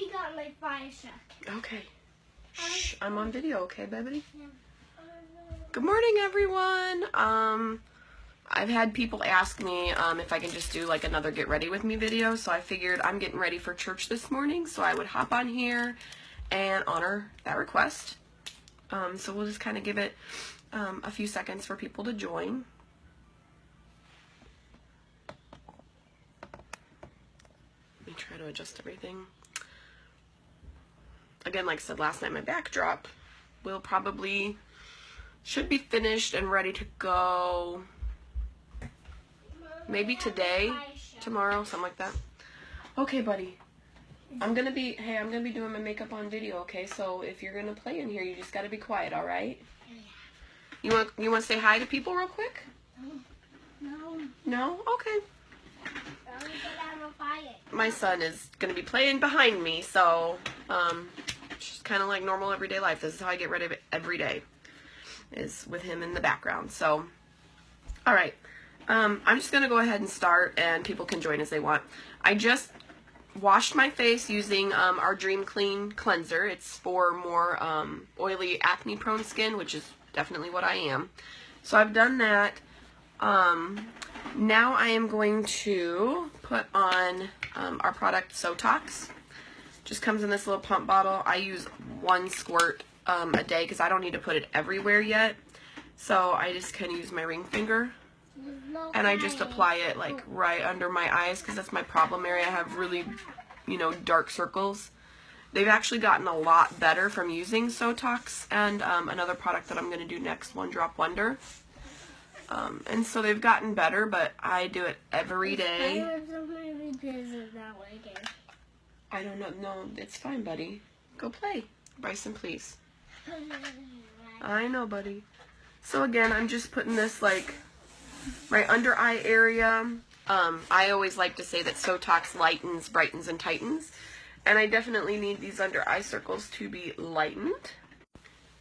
we got my fire truck. Okay. Shh, I'm on video, okay, baby? Yeah. Good morning, everyone. I've had people ask me if I can just do like another get ready with me video, so I figured I'm getting ready for church this morning, so I would hop on here and honor that request. So we'll just kind of give it a few seconds for people to join. Let me try to adjust everything. Again, like I said last night, my backdrop will probably should be finished and ready to go maybe today, tomorrow, something like that. Okay, buddy. I'm gonna be doing my makeup on video, okay? So if you're gonna play in here, you just gotta be quiet, all right? Yeah. You want to say hi to people real quick? No. No? Okay. Fire. My son is gonna be playing behind me, so it's just kind of like normal everyday life. This is how I get rid of it every day, is with him in the background. So, all right. I'm just gonna go ahead and start, and people can join as they want. I just washed my face using our Dream Clean cleanser. It's for more oily, acne-prone skin, which is definitely what I am. So I've done that. Now I am going to put on our product Sotox. Just comes in this little pump bottle. I use 1 squirt a day because I don't need to put it everywhere yet. So I just kind of use my ring finger. And I just apply it like right under my eyes because that's my problem area. I have really, dark circles. They've actually gotten a lot better from using Sotox and another product that I'm going to do next, One Drop Wonder. And so they've gotten better, but I do it every day. I don't know. No, it's fine, buddy. Go play. Bryson, please. I know, buddy. So again, I'm just putting this like right under eye area. I always like to say that Sotox lightens, brightens, and tightens. And I definitely need these under eye circles to be lightened.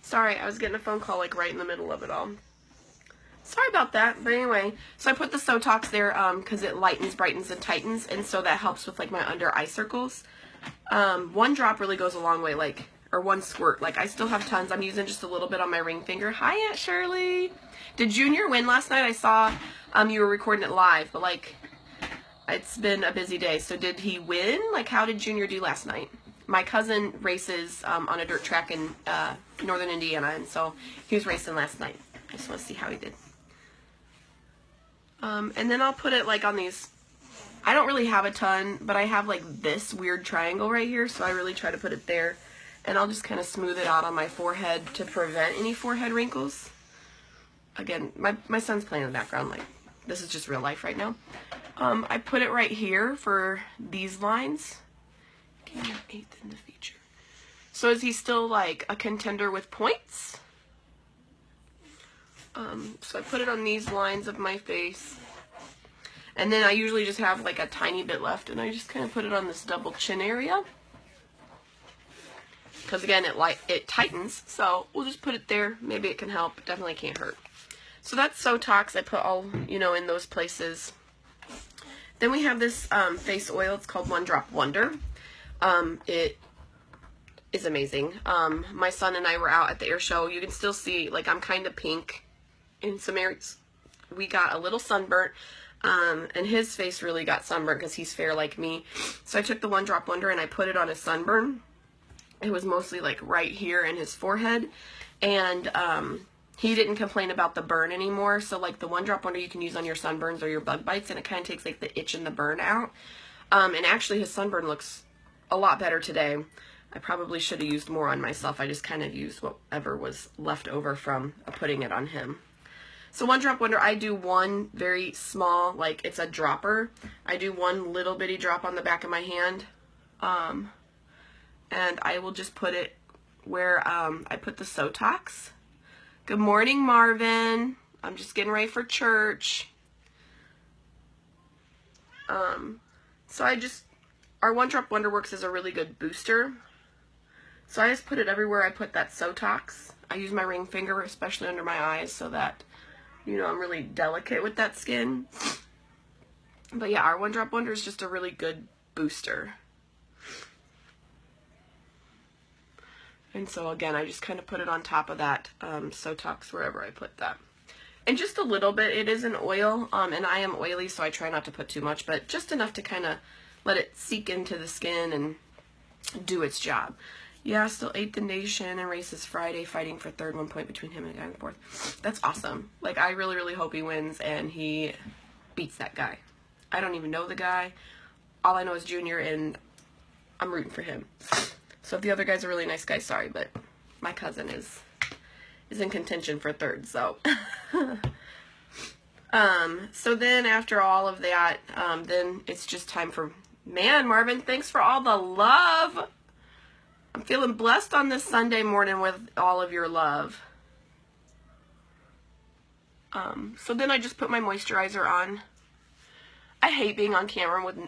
Sorry, I was getting a phone call like right in the middle of it all. Sorry about that, but anyway, so I put the Sotox there because it lightens, brightens, and tightens, and so that helps with like my under eye circles. 1 drop really goes a long way, or 1 squirt. Like I still have tons. I'm using just a little bit on my ring finger. Hi, Aunt Shirley. Did Junior win last night? I saw you were recording it live, but like it's been a busy day. So did he win? Like how did Junior do last night? My cousin races on a dirt track in northern Indiana, and so he was racing last night. I just want to see how he did. And then I'll put it like on these. I don't really have a ton, but I have like this weird triangle right here, so I really try to put it there. And I'll just kind of smooth it out on my forehead to prevent any forehead wrinkles. Again, my son's playing in the background, like this is just real life right now. I put it right here for these lines. Okay, 8th in the feature. So is he still like a contender with points? So I put it on these lines of my face. And then I usually just have like a tiny bit left, and I just kind of put it on this double chin area. Because again, it tightens, so we'll just put it there. Maybe it can help. It definitely can't hurt. So that's Sotox. I put all, in those places. Then we have this face oil. It's called One Drop Wonder. It is amazing. My son and I were out at the air show. You can still see, like, I'm kind of pink in some areas. We got a little sunburnt. And his face really got sunburned because he's fair like me. So I took the One Drop Wonder and I put it on his sunburn. It was mostly like right here in his forehead. And he didn't complain about the burn anymore. So like the One Drop Wonder you can use on your sunburns or your bug bites, and it kind of takes like the itch and the burn out. And actually his sunburn looks a lot better today. I probably should have used more on myself. I just kind of used whatever was left over from putting it on him. So One Drop Wonder, I do one very small, like it's a dropper. I do one little bitty drop on the back of my hand. And I will just put it where I put the Sotox. Good morning, Marvin. I'm just getting ready for church. So our One Drop Wonder works as a really good booster. So I just put it everywhere I put that Sotox. I use my ring finger, especially under my eyes, so that I'm really delicate with that skin. But yeah, our One Drop Wonder is just a really good booster. And so again, I just kind of put it on top of that Sotox wherever I put that. And just a little bit. It is an oil, and I am oily, so I try not to put too much, but just enough to kind of let it seep into the skin and do its job. Yeah, still 8th in nation and races Friday, fighting for third, 1 point between him and the guy in fourth. That's awesome. Like, I really, really hope he wins and he beats that guy. I don't even know the guy. All I know is Junior, and I'm rooting for him. So if the other guy's a really nice guy, sorry, but my cousin is in contention for third, so. So then after all of that, then it's just time for, man, Marvin, thanks for all the love. I'm feeling blessed on this Sunday morning with all of your love. So then I just put my moisturizer on. I hate being on camera with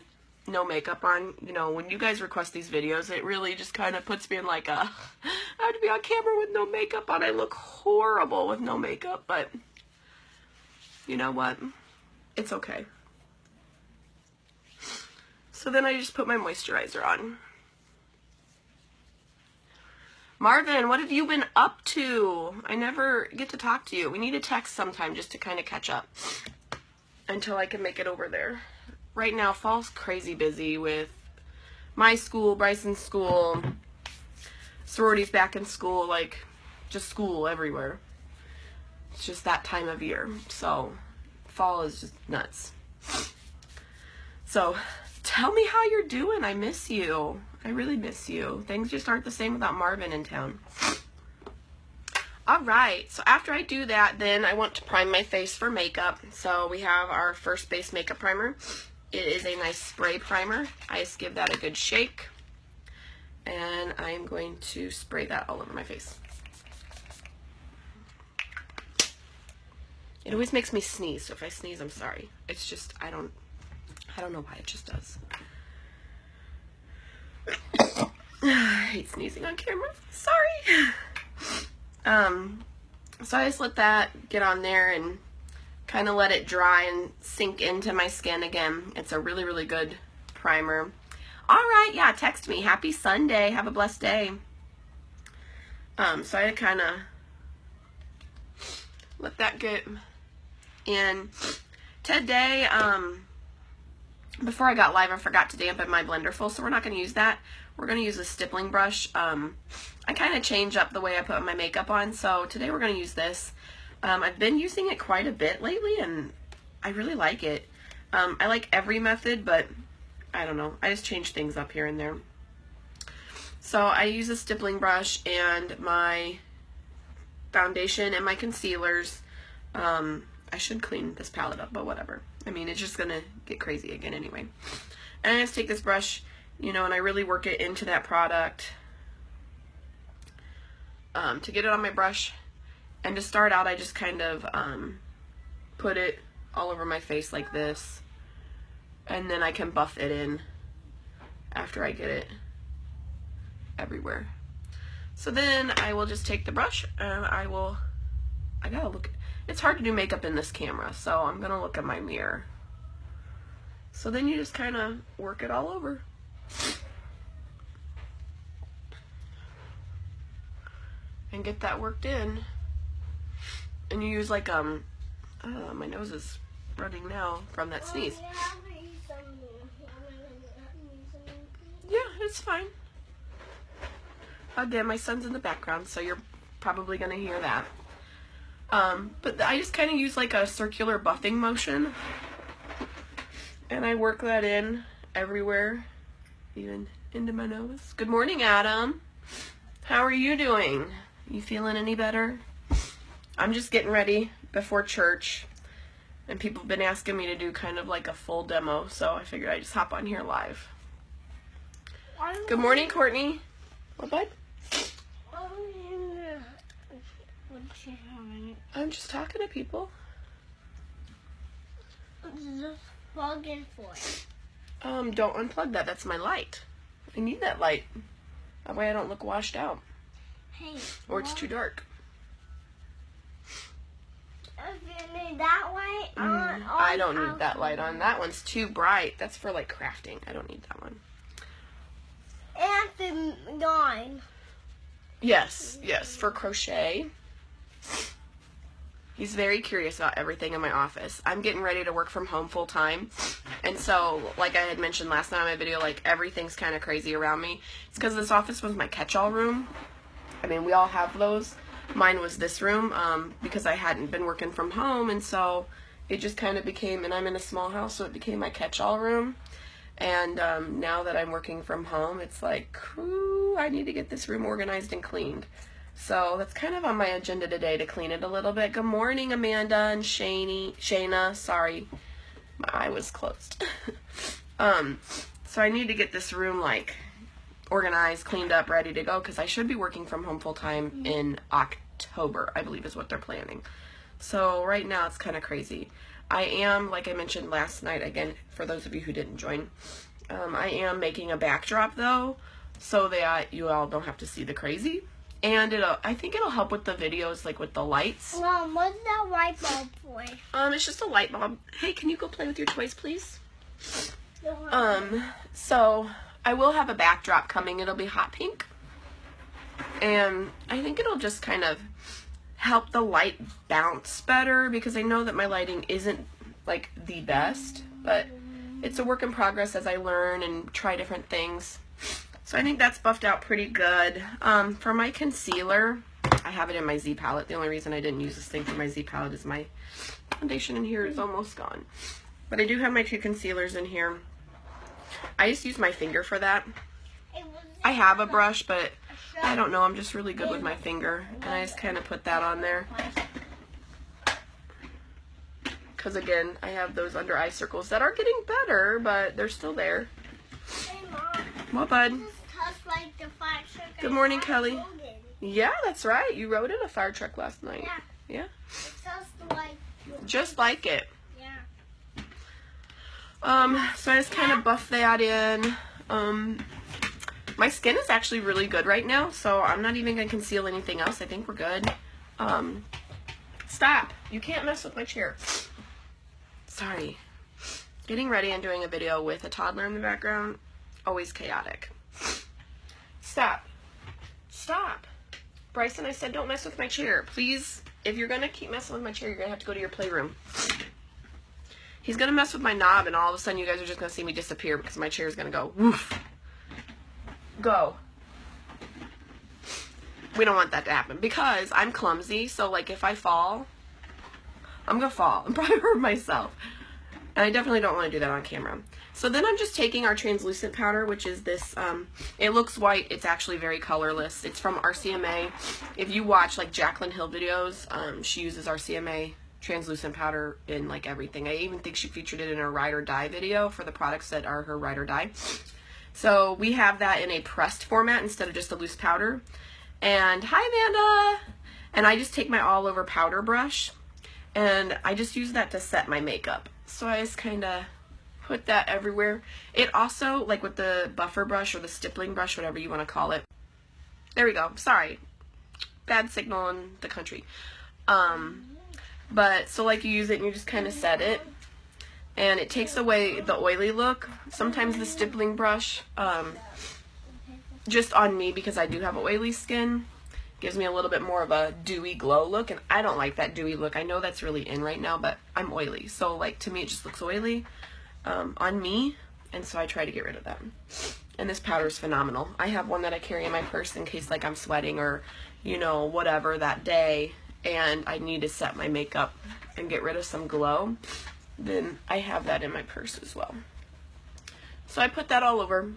no makeup on. You know, when you guys request these videos, it really just kind of puts me in like I have to be on camera with no makeup on. I look horrible with no makeup, but you know what? It's okay. So then I just put my moisturizer on. Marvin, what have you been up to? I never get to talk to you. We need to text sometime just to kind of catch up until I can make it over there. Right now, fall's crazy busy with my school, Bryson's school, sororities back in school, like just school everywhere. It's just that time of year. So fall is just nuts. So tell me how you're doing. I miss you. I really miss you. Things just aren't the same without Marvin in town. Alright, so after I do that, then I want to prime my face for makeup. So we have our first base makeup primer. It is a nice spray primer. I just give that a good shake. And I'm going to spray that all over my face. It always makes me sneeze, so if I sneeze, I'm sorry. It's just, I don't know why, it just does. I hate sneezing on camera. Sorry. So I just let that get on there and kind of let it dry and sink into my skin again. It's a really, really good primer. All right, yeah, text me. Happy Sunday. Have a blessed day. So I kind of let that get in. Today, before I got live, I forgot to dampen my blender full, so we're not going to use that. We're going to use a stippling brush. I kind of change up the way I put my makeup on, so today we're going to use this. I've been using it quite a bit lately, and I really like it. I like every method, but I don't know. I just change things up here and there. So I use a stippling brush and my foundation and my concealers. I should clean this palette up, but whatever. I mean, it's just going to get crazy again anyway. And I just take this brush, you know, and I really work it into that product to get it on my brush. And to start out, I just kind of put it all over my face like this. And then I can buff it in after I get it everywhere. So then I will just take the brush and I gotta look. It's hard to do makeup in this camera, so I'm gonna look at my mirror. So then you just kind of work it all over. And get that worked in. And you use like, my nose is running now from that sneeze. Yeah, it's fine. Again, my son's in the background, so you're probably going to hear that. But I just kind of use like a circular buffing motion. And I work that in everywhere, even into my nose. Good morning, Adam. How are you doing? You feeling any better? I'm just getting ready before church. And people have been asking me to do kind of like a full demo, so I figured I'd just hop on here live. Good morning, Courtney. What, bud? I'm just talking to people. What's this plug in for? Don't unplug that. That's my light. I need that light. That way I don't look washed out. Hey. Or it's too dark. If you need that light on, I don't need that light on. That one's too bright. That's for like crafting. I don't need that one. And the line. Yes, for crochet. He's very curious about everything in my office. I'm getting ready to work from home full time. And so, like I had mentioned last night in my video, like everything's kind of crazy around me. It's because this office was my catch-all room. I mean, we all have those. Mine was this room because I hadn't been working from home. And so it just kind of became, and I'm in a small house, so it became my catch-all room. And now that I'm working from home, it's like, ooh, I need to get this room organized and cleaned. So that's kind of on my agenda today, to clean it a little bit. Good morning, Amanda and Shayna. Sorry, my eye was closed. So I need to get this room like organized, cleaned up, ready to go, because I should be working from home full time in October, I believe is what they're planning. So right now it's kind of crazy. I am, like I mentioned last night, again, for those of you who didn't join, I am making a backdrop though, so that you all don't have to see the crazy. And I think it'll help with the videos, like with the lights. Mom, what's that light bulb for? It's just a light bulb. Hey, can you go play with your toys, please? So I will have a backdrop coming. It'll be hot pink. And I think it'll just kind of help the light bounce better, because I know that my lighting isn't like the best, but it's a work in progress as I learn and try different things. So I think that's buffed out pretty good. For my concealer, I have it in my Z palette. The only reason I didn't use this thing for my Z palette is my foundation in here is almost gone. But I do have my 2 concealers in here. I just use my finger for that. I have a brush, but I don't know. I'm just really good with my finger. And I just kind of put that on there. Because again, I have those under eye circles that are getting better, but they're still there. Hey, Mom. What, bud? Like the fire truck. Good morning, Kelly. Yeah, that's right. You rode in a fire truck last night. Yeah. It sounds like. Just like it. Yeah. So I just kind of buff that in. My skin is actually really good right now, so I'm not even going to conceal anything else. I think we're good. Stop. You can't mess with my chair. Sorry. Getting ready and doing a video with a toddler in the background, always chaotic. Stop. Stop. Bryson, I said don't mess with my chair. Please, if you're going to keep messing with my chair, you're going to have to go to your playroom. He's going to mess with my knob, and all of a sudden you guys are just going to see me disappear because my chair is going to go woof. Go. We don't want that to happen because I'm clumsy, so like if I fall, I'm going to fall and probably hurt myself. And I definitely don't want to do that on camera. So then I'm just taking our translucent powder, which is this, it looks white, it's actually very colorless. It's from RCMA. If you watch like Jaclyn Hill videos, she uses RCMA translucent powder in like everything. I even think she featured it in her Ride or Die video for the products that are her Ride or Die. So we have that in a pressed format instead of just a loose powder. And hi Amanda! And I just take my all over powder brush and I just use that to set my makeup. So I just kind of put that everywhere. It also, like with the buffer brush or the stippling brush, whatever you want to call it. There we go. Sorry. Bad signal in the country. But, so like you use it and you just kind of set it. And it takes away the oily look. Sometimes the stippling brush, just on me because I do have oily skin, gives me a little bit more of a dewy glow look, and I don't like that dewy look. I know that's really in right now, but I'm oily, so like to me it just looks oily on me, and so I try to get rid of that. And this powder is phenomenal. I have one that I carry in my purse in case like I'm sweating or you know whatever that day and I need to set my makeup and get rid of some glow, then I have that in my purse as well. So I put that all over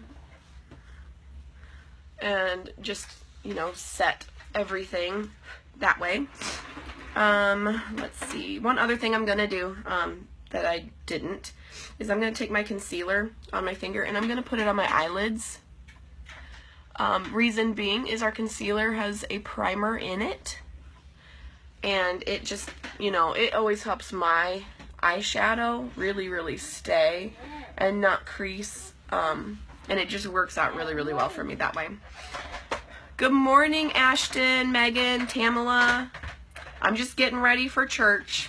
and just, you know, set everything that way. Let's see. One other thing I'm going to do that I didn't is I'm going to take my concealer on my finger and I'm going to put it on my eyelids. Reason being is our concealer has a primer in it. And it just, you know, it always helps my eyeshadow really, really stay and not crease. And it just works out really, really well for me that way. Good morning, Ashton, Megan, Tamala. I'm just getting ready for church.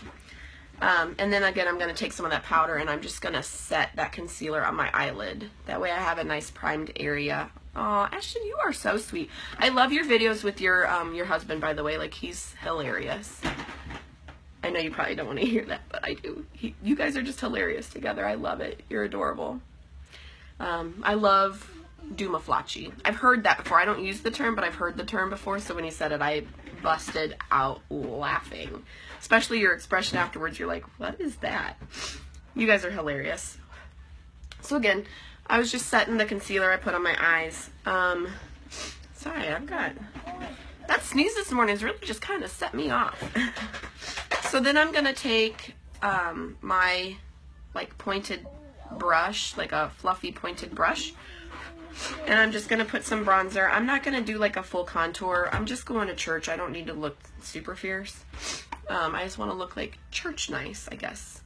And then again, I'm going to take some of that powder and I'm just going to set that concealer on my eyelid. That way I have a nice primed area Aw, Ashton, you are so sweet. I love your videos with your husband, by the way. Like, he's hilarious. I know you probably don't want to hear that, but I do. You guys are just hilarious together. I love it. You're adorable. I love Dumaflachi. I've heard that before. I don't use the term, but I've heard the term before, so when he said it, I busted out laughing. Especially your expression afterwards. You're like, what is that? You guys are hilarious. So again, I was just setting the concealer I put on my eyes. Sorry, that sneeze this morning has really just kind of set me off. So then I'm going to take my like pointed brush, like a fluffy pointed brush, and I'm just going to put some bronzer. I'm not going to do like a full contour. I'm just going to church. I don't need to look super fierce. I just want to look like church nice, I guess.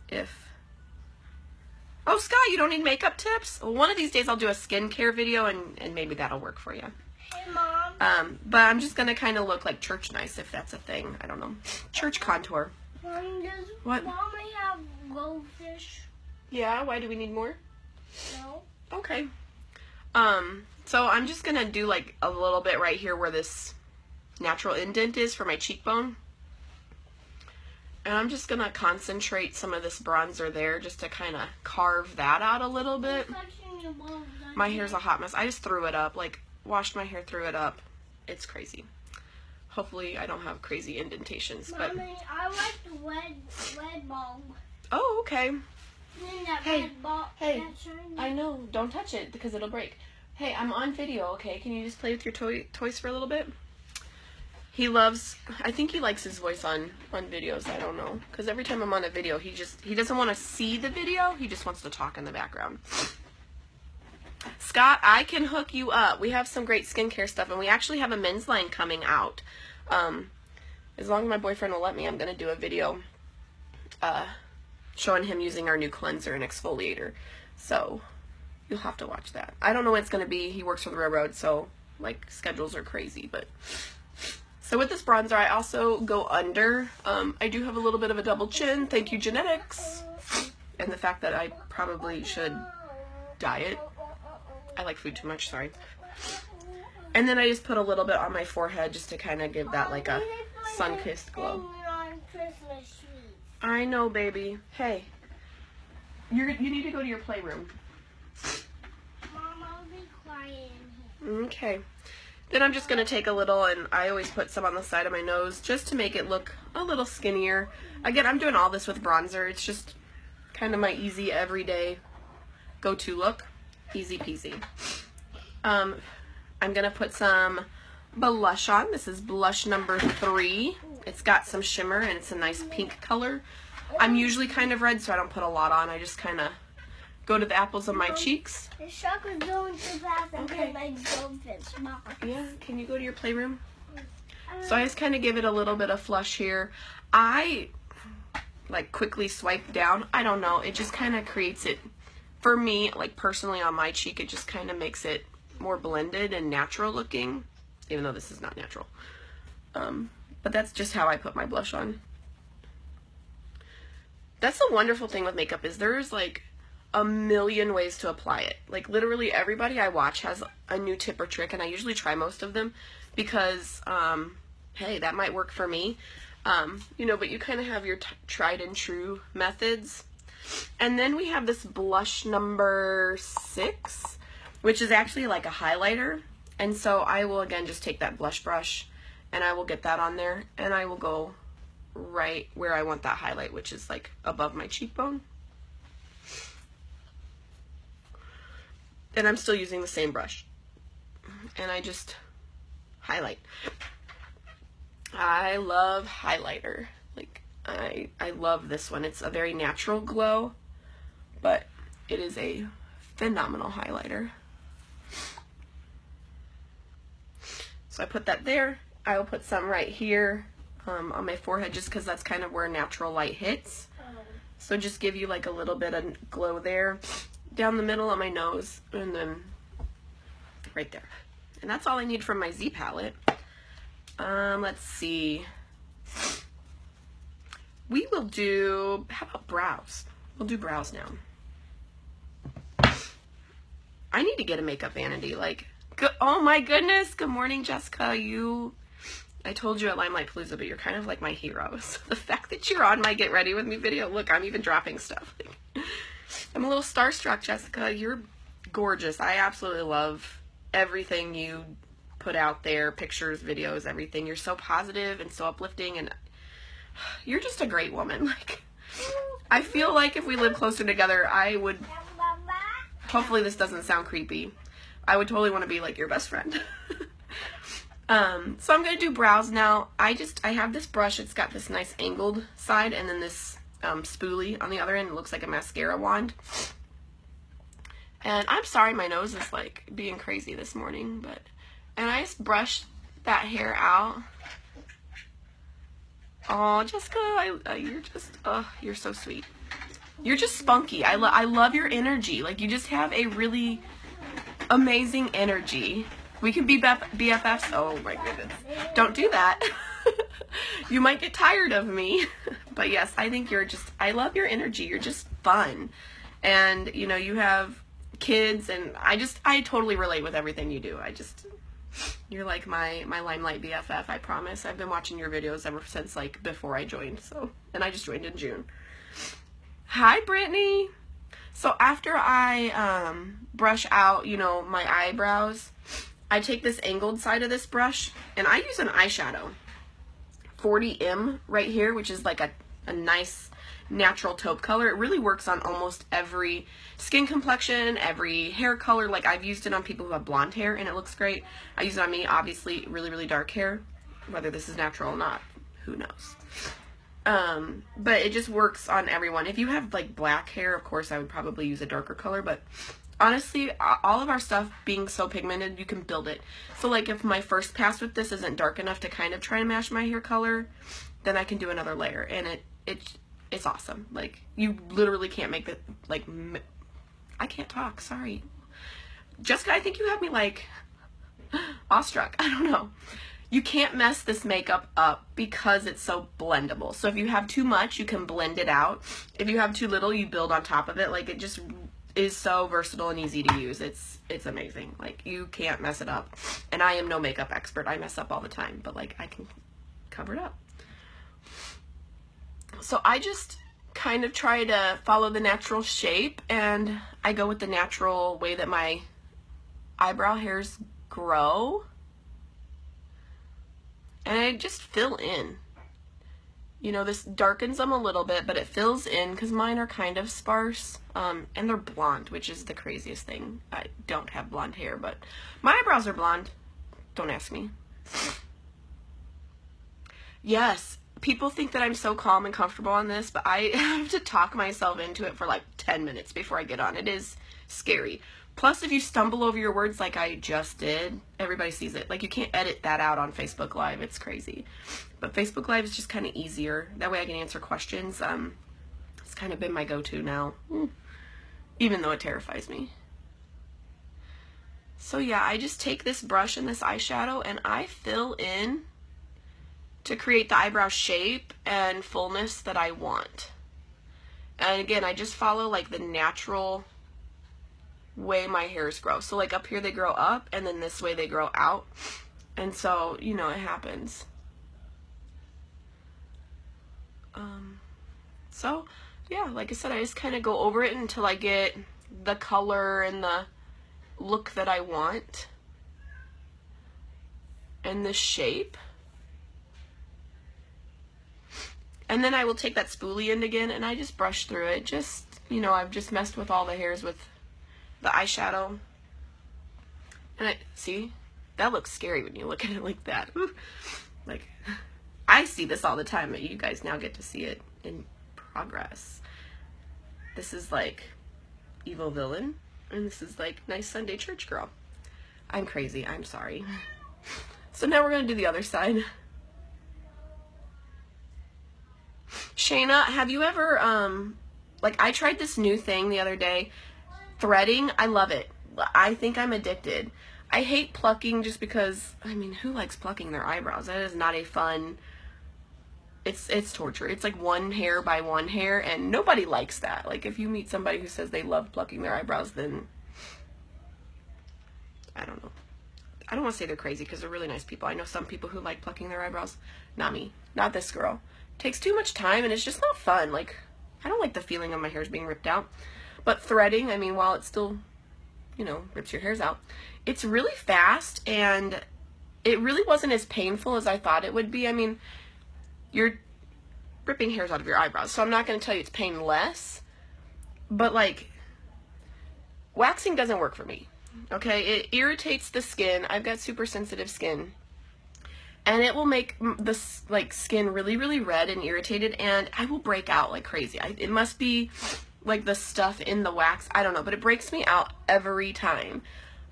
Oh, Scott, you don't need makeup tips? Well, one of these days I'll do a skincare video and maybe that'll work for you. Hey, Mom. But I'm just going to kind of look like church nice, if that's a thing. I don't know. Church contour. Mom, does What? Mommy have goldfish? Yeah, why do we need more? No. Okay. So I'm just going to do like a little bit right here where this natural indent is for my cheekbone. And I'm just going to concentrate some of this bronzer there just to kind of carve that out a little bit. My hair's a hot mess. I just threw it up, like washed my hair, threw it up. It's crazy. Hopefully I don't have crazy indentations. But Mommy, I like the red ball. oh, okay. Then that Hey, red ball. hey, that's shiny. I know. Don't touch it because it'll break. Hey, I'm on video, okay? Can you just play with your toys for a little bit? He loves, I think he likes his voice on videos, I don't know. Because every time I'm on a video, he doesn't want to see the video, he just wants to talk in the background. Scott, I can hook you up. We have some great skincare stuff, and we actually have a men's line coming out. As long as my boyfriend will let me, I'm going to do a video showing him using our new cleanser and exfoliator. So, you'll have to watch that. I don't know when it's going to be. He works for the railroad, so, like, schedules are crazy, but... So with this bronzer, I also go under. I do have a little bit of a double chin. Thank you, genetics. And the fact that I probably should diet. I like food too much, sorry. And then I just put a little bit on my forehead just to kind of give that like a sun-kissed glow. I know, baby. Hey, you need to go to your playroom. Mom, I'll be quiet in here. Okay. Then I'm just going to take a little, and I always put some on the side of my nose just to make it look a little skinnier. Again, I'm doing all this with bronzer. It's just kind of my easy, everyday go-to look. Easy peasy. I'm going to put some blush on. This is blush number 3. It's got some shimmer, and it's a nice pink color. I'm usually kind of red, so I don't put a lot on. I just kind of go to the apples of my cheeks. The shark is going too fast and Okay. my goldfish, Mom. Yeah, can you go to your playroom? So I just kind of give it a little bit of flush here. I like quickly swipe down. I don't know. It just kind of creates it, for me, like personally on my cheek, it just kind of makes it more blended and natural looking, even though this is not natural. But that's just how I put my blush on. That's the wonderful thing with makeup is there's like a million ways to apply it. Like literally everybody I watch has a new tip or trick, and I usually try most of them because, hey, that might work for me. You know, but you kind of have your tried and true methods. And then we have this blush number 6, which is actually like a highlighter. And so I will again just take that blush brush and I will get that on there, and I will go right where I want that highlight, which is like above my cheekbone. And I'm still using the same brush. And I just highlight. I love highlighter. Like, I love this one. It's a very natural glow, but it is a phenomenal highlighter. So I put that there. I will put some right here on my forehead just because that's kind of where natural light hits. So just give you like a little bit of glow there. Down the middle of my nose, and then right there. And that's all I need from my Z palette. Let's see. We will do, how about brows? We'll do brows now. I need to get a makeup vanity, like, Oh my goodness. Good morning, Jessica. I told you at LimeLight Palooza, but you're kind of like my heroes. The fact that you're on my Get Ready With Me video. Look, I'm even dropping stuff. I'm a little starstruck, Jessica. You're gorgeous. I absolutely love everything you put out there. Pictures, videos, everything. You're so positive and so uplifting, and you're just a great woman. Like, I feel like if we lived closer together, I would, hopefully this doesn't sound creepy, I would totally want to be like your best friend. So I'm going to do brows now. I have this brush. It's got this nice angled side and then this spoolie on the other end. It looks like a mascara wand. And I'm sorry my nose is like being crazy this morning, and I just brushed that hair out. Oh, Jessica, you're so sweet. You're just spunky. I love your energy. Like, you just have a really amazing energy. We can be BFFs. Oh my goodness. Don't do that. You might get tired of me. But yes, I think I love your energy. You're just fun. And, you know, you have kids, and I totally relate with everything you do. You're like my LimeLight BFF, I promise. I've been watching your videos ever since, like, before I joined, and I just joined in June. Hi, Brittany. So after I brush out, you know, my eyebrows, I take this angled side of this brush, and I use an eyeshadow, 40M right here, which is like a nice natural taupe color. It really works on almost every skin complexion, every hair color. Like, I've used it on people who have blonde hair, and it looks great. I use it on me, obviously, really, really dark hair. Whether this is natural or not, who knows? But it just works on everyone. If you have, like, black hair, of course, I would probably use a darker color, but honestly, all of our stuff being so pigmented, you can build it. So, like, if my first pass with this isn't dark enough to kind of try and match my hair color, then I can do another layer, and it's awesome. Like, you literally can't make it, like, I can't talk, sorry. Jessica, I think you have me, like, awestruck. I don't know. You can't mess this makeup up because it's so blendable. So if you have too much, you can blend it out. If you have too little, you build on top of it. Like, it just is so versatile and easy to use. It's amazing. Like, you can't mess it up. And I am no makeup expert. I mess up all the time, but, like, I can cover it up. So I just kind of try to follow the natural shape, and I go with the natural way that my eyebrow hairs grow. And I just fill in. You know, this darkens them a little bit, but it fills in because mine are kind of sparse. And they're blonde, which is the craziest thing. I don't have blonde hair, but my eyebrows are blonde. Don't ask me. Yes, people think that I'm so calm and comfortable on this, but I have to talk myself into it for like 10 minutes before I get on. It is scary. Plus, if you stumble over your words like I just did, everybody sees it. Like, you can't edit that out on Facebook Live. It's crazy. But Facebook Live is just kind of easier. That way I can answer questions. It's kind of been my go-to now, even though it terrifies me. So yeah, I just take this brush and this eyeshadow, and I fill in to create the eyebrow shape and fullness that I want. And again, I just follow like the natural way my hairs grow. So like up here they grow up, and then this way they grow out. And so, you know, it happens. So yeah, like I said, I just kind of go over it until I get the color and the look that I want and the shape. And then I will take that spoolie end again, and I just brush through it. Just, you know, I've just messed with all the hairs with the eyeshadow. And see, that looks scary when you look at it like that. Like, I see this all the time, but you guys now get to see it in progress. This is like evil villain, and this is like nice Sunday church girl. I'm crazy, I'm sorry. So now we're gonna do the other side. Shayna, have you ever, like, I tried this new thing the other day, threading. I love it. I think I'm addicted. I hate plucking just because, I mean, who likes plucking their eyebrows? That is not a fun, it's torture. It's like one hair by one hair, and nobody likes that. Like, if you meet somebody who says they love plucking their eyebrows, then I don't know. I don't want to say they're crazy because they're really nice people. I know some people who like plucking their eyebrows. Not me. Not this girl. It takes too much time and it's just not fun. Like, I don't like the feeling of my hairs being ripped out. But threading, I mean, while it still, you know, rips your hairs out, it's really fast and it really wasn't as painful as I thought it would be. I mean, you're ripping hairs out of your eyebrows, so I'm not going to tell you it's painless, but like, waxing doesn't work for me, okay? It irritates the skin. I've got super sensitive skin, and it will make the like skin really, really red and irritated, and I will break out like crazy. It must be like the stuff in the wax, I don't know, but it breaks me out every time.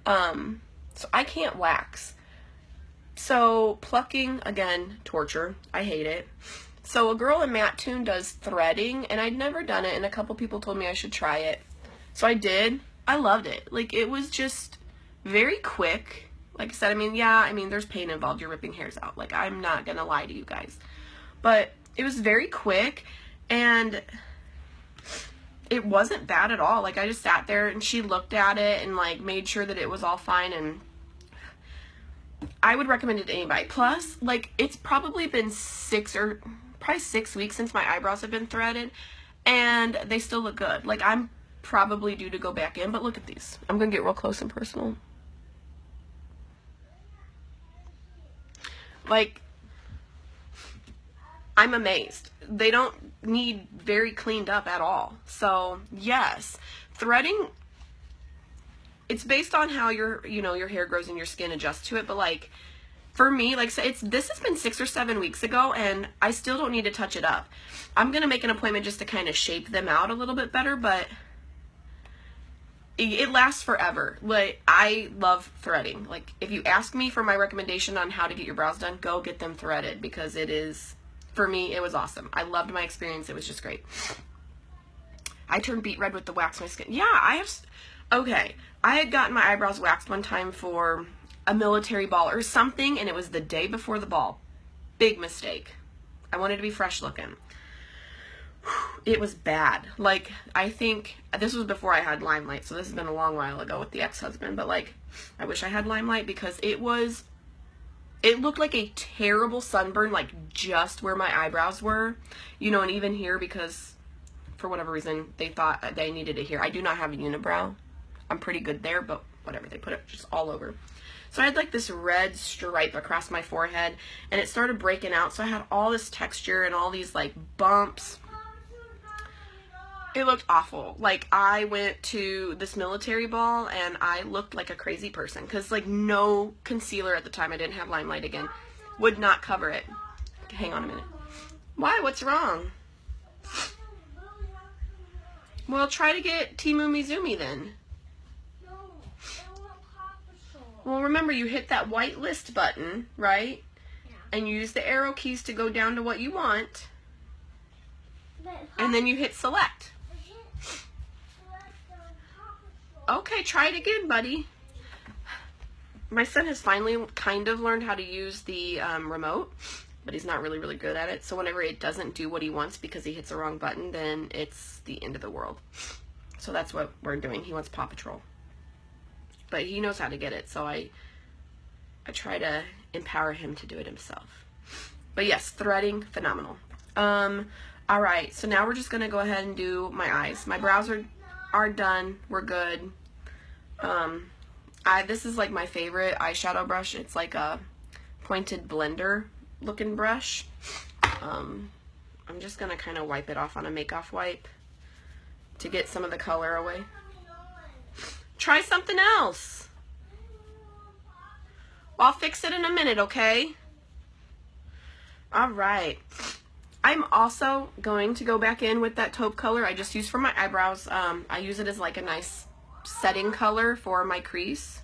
So I can't wax. So plucking, again, torture. I hate it. So a girl in Mattoon does threading, and I'd never done it, and a couple people told me I should try it. So I did. I loved it. Like, it was just very quick. Like I said, I mean, yeah, I mean, there's pain involved. You're ripping hairs out. Like, I'm not gonna lie to you guys. But it was very quick, and it wasn't bad at all. Like, I just sat there, and she looked at it and, like, made sure that it was all fine, and I would recommend it to anybody. Plus, like, it's probably been 6 weeks since my eyebrows have been threaded, and they still look good. Like, I'm probably due to go back in, but look at these. I'm gonna get real close and personal. Like, I'm amazed. They don't need very cleaned up at all. So, yes, threading, it's based on how your hair grows and your skin adjusts to it, but like, for me, like, so this has been 6 or 7 weeks ago, and I still don't need to touch it up. I'm gonna make an appointment just to kind of shape them out a little bit better, but it lasts forever. Like, I love threading. Like, if you ask me for my recommendation on how to get your brows done, go get them threaded, because it is, for me, it was awesome. I loved my experience. It was just great. I turned beet red with the wax my skin. Yeah, okay. I had gotten my eyebrows waxed one time for a military ball or something, and it was the day before the ball. Big mistake. I wanted to be fresh looking. It was bad. Like, I think this was before I had LimeLight, so this has been a long while ago with the ex-husband, but like, I wish I had LimeLight, because it looked like a terrible sunburn, like just where my eyebrows were, you know, and even here, because for whatever reason they thought they needed it here. I do not have a unibrow. I'm pretty good there, but whatever, they put it just all over. So I had like this red stripe across my forehead, and it started breaking out, so I had all this texture and all these like bumps. It looked awful. Like, I went to this military ball and I looked like a crazy person, because like no concealer at the time, I didn't have LimeLight again, would not cover it. Hang on a minute. Why? What's wrong? Well, try to get Timu Mizumi then. Well, remember, you hit that white list button, right? Yeah. And you use the arrow keys to go down to what you want. And then you hit select. Okay, try it again, buddy. My son has finally kind of learned how to use the remote, but he's not really, really good at it. So whenever it doesn't do what he wants because he hits the wrong button, then it's the end of the world. So that's what we're doing. He wants Paw Patrol. But he knows how to get it, so I try to empower him to do it himself. But yes, threading, phenomenal. Alright, so now we're just going to go ahead and do my eyes. My brows are done. We're good. This is like my favorite eyeshadow brush. It's like a pointed blender looking brush. I'm just going to kind of wipe it off on a make-off wipe to get some of the color away. Try something else. I'll fix it in a minute, okay? Alright. I'm also going to go back in with that taupe color I just used for my eyebrows. I use it as like a nice setting color for my crease.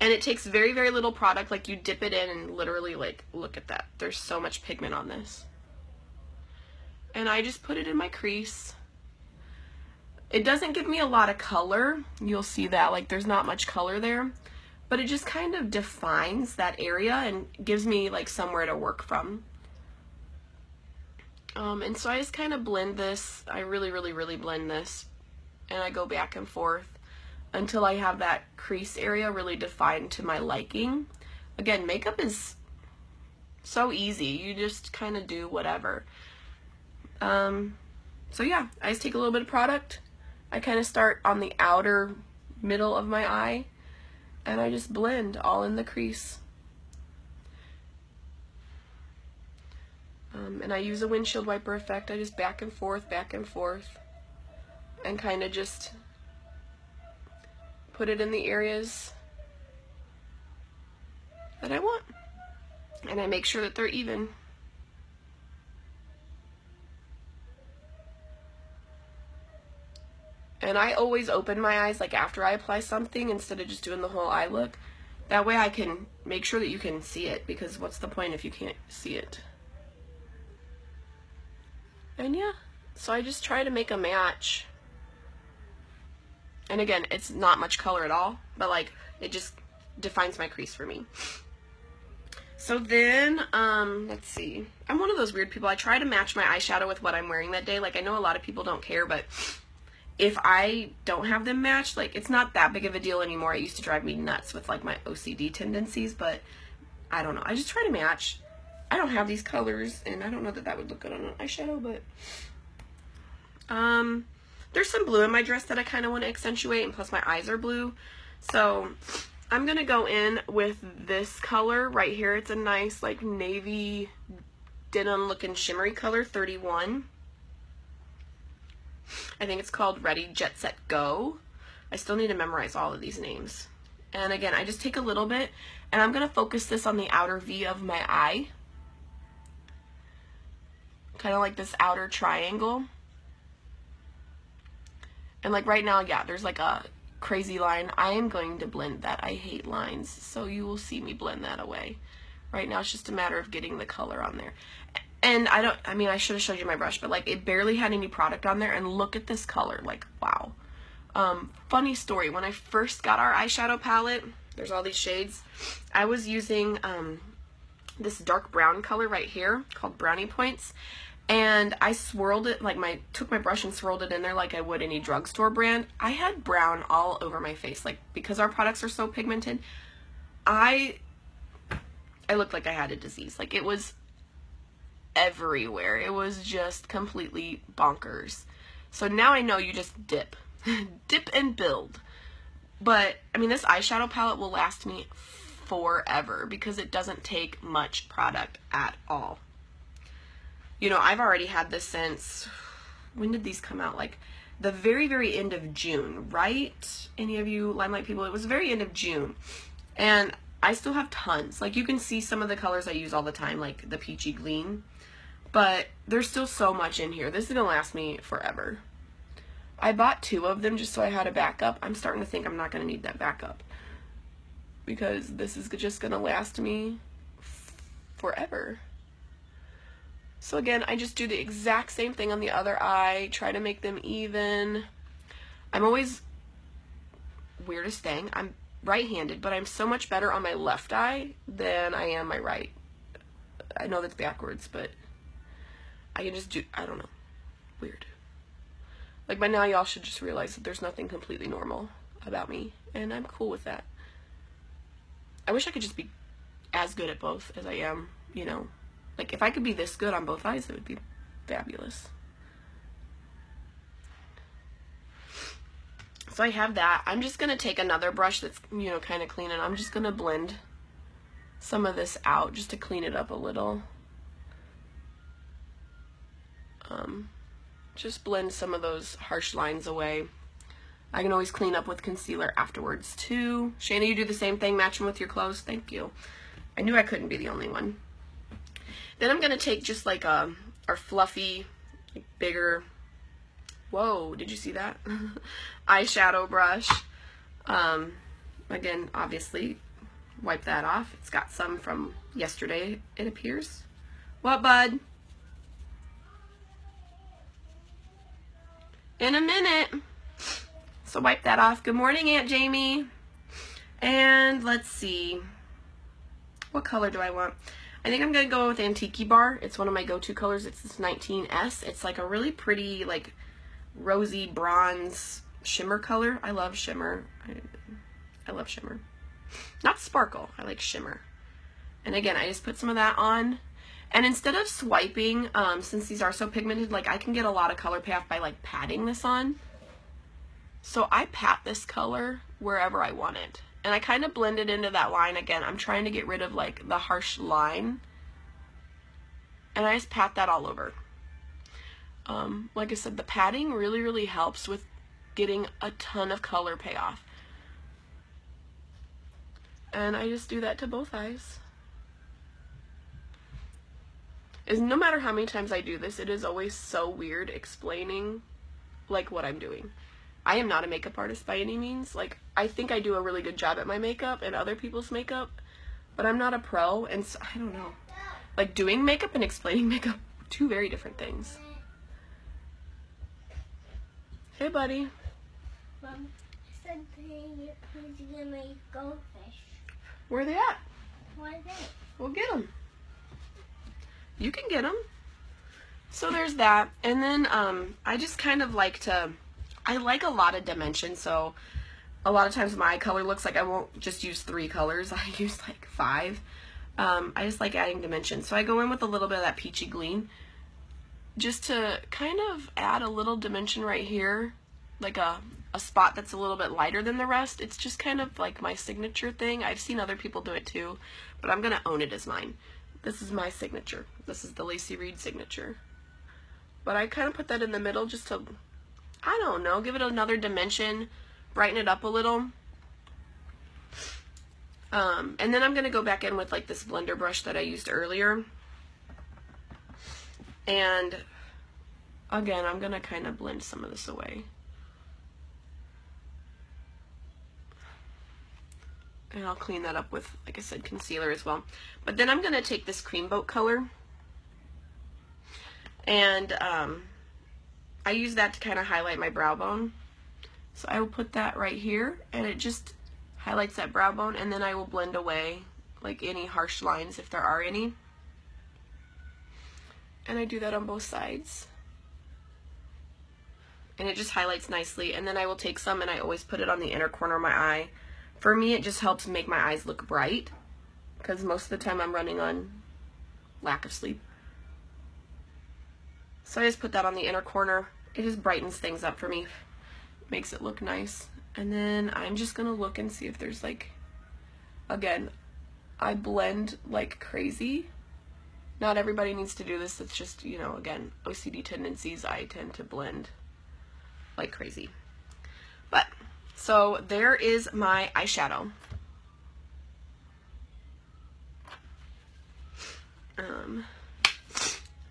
And it takes very, very little product. Like, you dip it in and literally, like, look at that. There's so much pigment on this. And I just put it in my crease. It doesn't give me a lot of color. You'll see that, like, there's not much color there. But it just kind of defines that area and gives me, like, somewhere to work from. And so I just kind of blend this. I really, really, really blend this. And I go back and forth. until I have that crease area really defined to my liking. Again, makeup is so easy. You just kind of do whatever. So yeah, I just take a little bit of product. I kind of start on the outer middle of my eye, and I just blend all in the crease. And I use a windshield wiper effect. I just back and forth, and kind of just put it in the areas that I want. And I make sure that they're even. And I always open my eyes like after I apply something instead of just doing the whole eye look. That way I can make sure that you can see it, because what's the point if you can't see it? And yeah, so I just try to make a match. And again, it's not much color at all, but like it just defines my crease for me. So then, let's see. I'm one of those weird people. I try to match my eyeshadow with what I'm wearing that day. Like, I know a lot of people don't care, but if I don't have them matched, like, it's not that big of a deal anymore. It used to drive me nuts with like my OCD tendencies, but I don't know. I just try to match. I don't have these colors, and I don't know that that would look good on an eyeshadow, but there's some blue in my dress that I kind of want to accentuate, and plus my eyes are blue. So I'm going to go in with this color right here. It's a nice like navy denim looking shimmery color, 31. I think it's called Ready, Jet, Set, Go. I still need to memorize all of these names. And again, I just take a little bit, and I'm going to focus this on the outer V of my eye. Kind of like this outer triangle. And like right now, yeah, there's like a crazy line. I am going to blend that. I hate lines, so you will see me blend that away. Right now it's just a matter of getting the color on there. And I mean, I should have showed you my brush, but like it barely had any product on there, and look at this color, like wow. Funny story, when I first got our eyeshadow palette, there's all these shades, I was using this dark brown color right here called Brownie Points, and I swirled it, like took my brush and swirled it in there like I would any drugstore brand. I had brown all over my face, like because our products are so pigmented, I looked like I had a disease. Like it was everywhere. It was just completely bonkers. So now I know you just dip. Dip and build. But, I mean, this eyeshadow palette will last me forever because it doesn't take much product at all. You know, I've already had this since, when did these come out? Like, the very, very end of June, right? Any of you LimeLight people? It was the very end of June. And I still have tons. Like, you can see some of the colors I use all the time, like the Peachy Gleam. But there's still so much in here. This is going to last me forever. I bought 2 of them just so I had a backup. I'm starting to think I'm not going to need that backup, because this is just going to last me forever. So again, I just do the exact same thing on the other eye. Try to make them even. I'm always, weirdest thing, I'm right-handed, but I'm so much better on my left eye than I am my right. I know that's backwards, but I can just do, I don't know, weird. Like by now y'all should just realize that there's nothing completely normal about me, and I'm cool with that. I wish I could just be as good at both as I am, you know. Like if I could be this good on both eyes, it would be fabulous. So I have that. I'm just going to take another brush that's, you know, kind of clean, and I'm just going to blend some of this out just to clean it up a little. Just blend some of those harsh lines away. I can always clean up with concealer afterwards too. Shayna, you do the same thing, match them with your clothes? Thank you. I knew I couldn't be the only one. Then I'm going to take just like our fluffy, like bigger, whoa, did you see that? Eyeshadow brush. Again, obviously, wipe that off. It's got some from yesterday, it appears. What, bud? In a minute. So wipe that off. Good morning, Aunt Jamie. And let's see. What color do I want? I think I'm going to go with Antique Bar. It's one of my go-to colors. It's this 19S. It's like a really pretty, like, rosy bronze shimmer color. I love shimmer. I love shimmer. Not sparkle. I like shimmer. And again, I just put some of that on. And instead of swiping, since these are so pigmented, like I can get a lot of color payoff by like patting this on. So I pat this color wherever I want it. And I kind of blend it into that line again. I'm trying to get rid of like the harsh line. And I just pat that all over. Like I said, the patting really, really helps with getting a ton of color payoff. And I just do that to both eyes. No matter how many times I do this, it is always so weird explaining like what I'm doing. I am not a makeup artist by any means. Like, I think I do a really good job at my makeup and other people's makeup, but I'm not a pro, and so, I don't know. Like, doing makeup and explaining makeup, two very different things. Hey, buddy. Mom, something is gonna make goldfish. Where are they at? Why is it? We'll get them. You can get them. So there's that. And then I just kind of like to, I like a lot of dimension. So a lot of times my eye color looks like I won't just use 3 colors. I use like 5. I just like adding dimension. So I go in with a little bit of that peachy green just to kind of add a little dimension right here. Like a spot that's a little bit lighter than the rest. It's just kind of like my signature thing. I've seen other people do it too, but I'm going to own it as mine. This is my signature. This is the Lacey Reed signature. But I kind of put that in the middle just to, I don't know, give it another dimension, brighten it up a little. And then I'm going to go back in with like this blender brush that I used earlier. And again, I'm going to kind of blend some of this away. And I'll clean that up with, like I said, concealer as well. But then I'm going to take this cream boat color. And I use that to kind of highlight my brow bone. So I will put that right here. And it just highlights that brow bone. And then I will blend away like any harsh lines if there are any. And I do that on both sides. And it just highlights nicely. And then I will take some and I always put it on the inner corner of my eye. For me, it just helps make my eyes look bright, because most of the time I'm running on lack of sleep. So I just put that on the inner corner. It just brightens things up for me, makes it look nice. And then I'm just going to look and see if there's like, again, I blend like crazy. Not everybody needs to do this. It's just, you know, again, OCD tendencies, I tend to blend like crazy. But so there is my eyeshadow.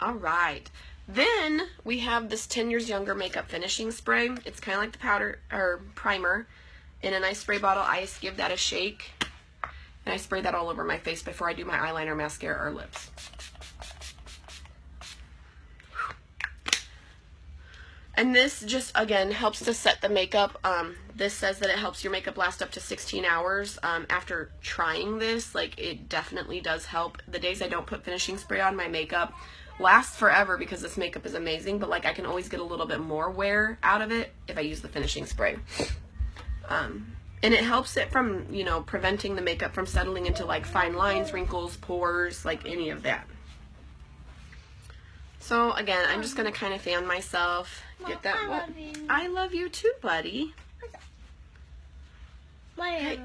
All right. Then we have this 10 Years Younger makeup finishing spray. It's kind of like the powder or primer in a nice spray bottle. I just give that a shake and I spray that all over my face before I do my eyeliner, mascara, or lips. And this just, again, helps to set the makeup. This says that it helps your makeup last up to 16 hours. After trying this, like, it definitely does help. The days I don't put finishing spray on, my makeup lasts forever because this makeup is amazing. But, like, I can always get a little bit more wear out of it if I use the finishing spray. And it helps it from, you know, preventing the makeup from settling into, like, fine lines, wrinkles, pores, like, any of that. So, again, I'm just going to kind of fan myself. Get that. I love you. I love you too, buddy. Hey,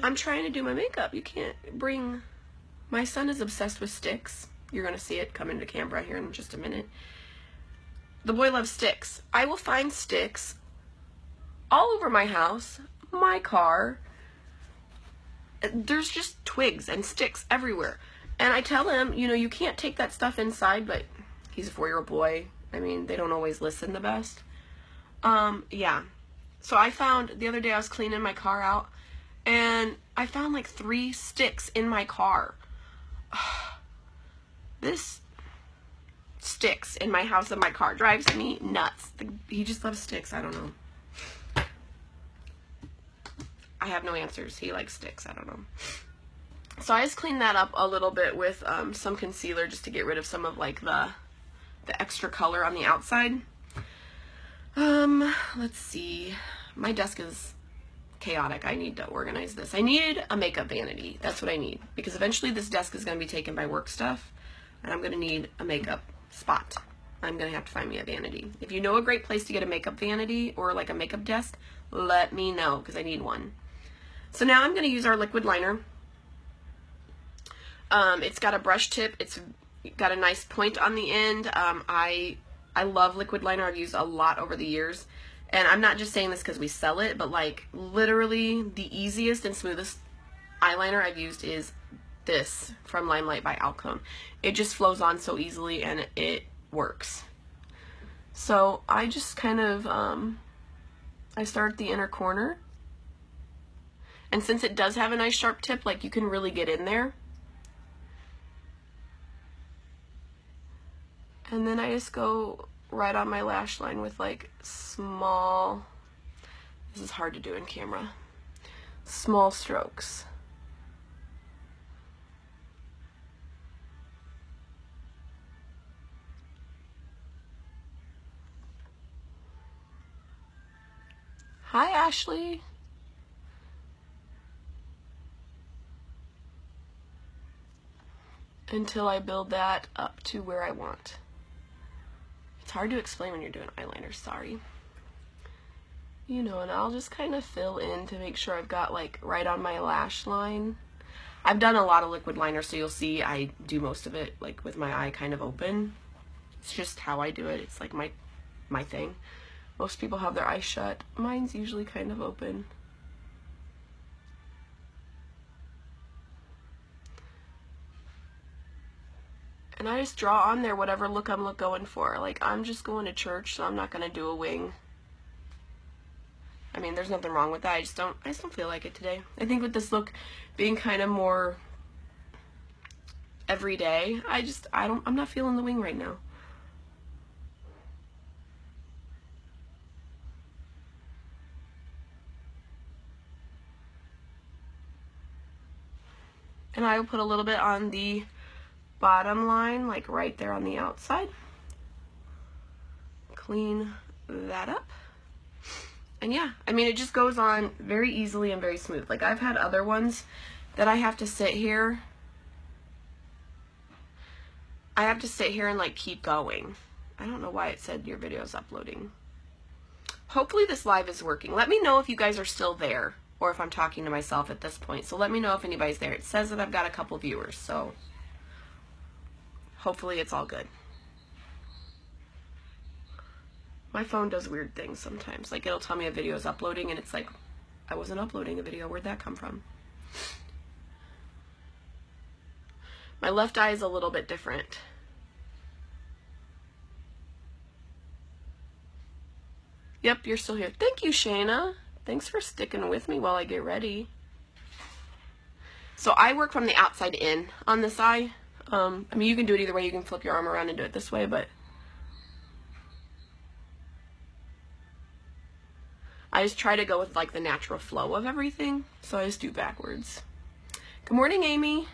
I'm trying to do my makeup. You can't bring... My son is obsessed with sticks. You're going to see it come into camera here in just a minute. The boy loves sticks. I will find sticks all over my house, my car. There's just twigs and sticks everywhere. And I tell him, you know, you can't take that stuff inside, but he's a 4-year-old boy. I mean, they don't always listen the best. Yeah. So I found, the other day I was cleaning my car out, and I found like 3 sticks in my car. This sticks in my house and my car drives me nuts. He just loves sticks. I don't know. I have no answers. He likes sticks. I don't know. So I just cleaned that up a little bit with some concealer just to get rid of some of like the extra color on the outside. Let's see. my desk is chaotic. I need to organize this. I need a makeup vanity. That's what I need, because eventually this desk is going to be taken by work stuff, and I'm going to need a makeup spot. I'm going to have to find me a vanity. If you know a great place to get a makeup vanity or like a makeup desk, let me know, because I need one. So now I'm going to use our liquid liner. It's got a brush tip. It's got a nice point on the end. I love liquid liner. I've used a lot over the years. And I'm not just saying this because we sell it, but like literally the easiest and smoothest eyeliner I've used is this from LimeLight by Alcone. It just flows on so easily and it works. So I just kind of, I start at the inner corner. And since it does have a nice sharp tip, like you can really get in there. And then I just go right on my lash line with like small, this is hard to do in camera, small strokes. Hi, Ashley. Until I build that up to where I want. It's hard to explain when you're doing eyeliner, sorry. You know, and I'll just kind of fill in to make sure I've got like right on my lash line. I've done a lot of liquid liner, so you'll see I do most of it like with my eye kind of open. It's just how I do it. It's like my thing. Most people have their eyes shut. Mine's usually kind of open. And I just draw on there whatever look I'm going for. Like, I'm just going to church, so I'm not going to do a wing. I mean, there's nothing wrong with that. I just don't feel like it today. I think with this look being kind of more everyday, I'm not feeling the wing right now. And I will put a little bit on the bottom line, like right there on the outside. Clean that up. And yeah, I mean, it just goes on very easily and very smooth. Like, I've had other ones that I have to sit here. I have to sit here and like keep going. I don't know why it said your video's uploading. Hopefully this live is working. Let me know if you guys are still there, or if I'm talking to myself at this point. So let me know if anybody's there. It says that I've got a couple viewers, so hopefully it's all good. My phone does weird things sometimes. Like, it'll tell me a video is uploading, and it's like, I wasn't uploading a video. Where'd that come from? My left eye is a little bit different. Yep, you're still here. Thank you, Shayna. Thanks for sticking with me while I get ready. So I work from the outside in on this eye. I mean, you can do it either way. You can flip your arm around and do it this way, but I just try to go with like the natural flow of everything. So I just do backwards. Good morning, Amy.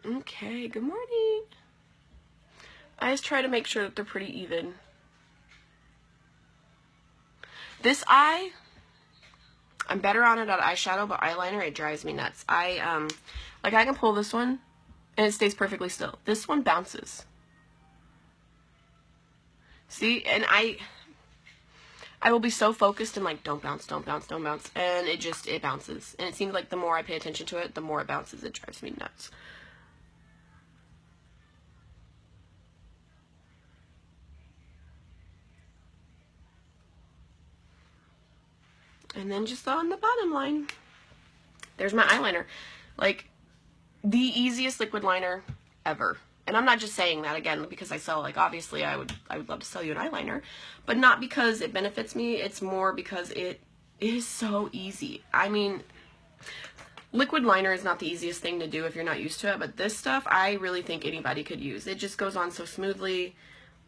Okay, good morning. I just try to make sure that they're pretty even. This eye, I'm better on it on eyeshadow, but eyeliner, it drives me nuts. Like I can pull this one and it stays perfectly still. This one bounces. See, and I will be so focused and like, don't bounce, don't bounce, don't bounce. And it bounces. And it seems like the more I pay attention to it, the more it bounces. It drives me nuts. And then just on the bottom line, there's my eyeliner. Like, the easiest liquid liner ever. And I'm not just saying that, again, because I sell, like, obviously I would love to sell you an eyeliner, but not because it benefits me. It's more because it is so easy. I mean, Liquid liner is not the easiest thing to do if you're not used to it, but this stuff I really think anybody could use. It just goes on so smoothly.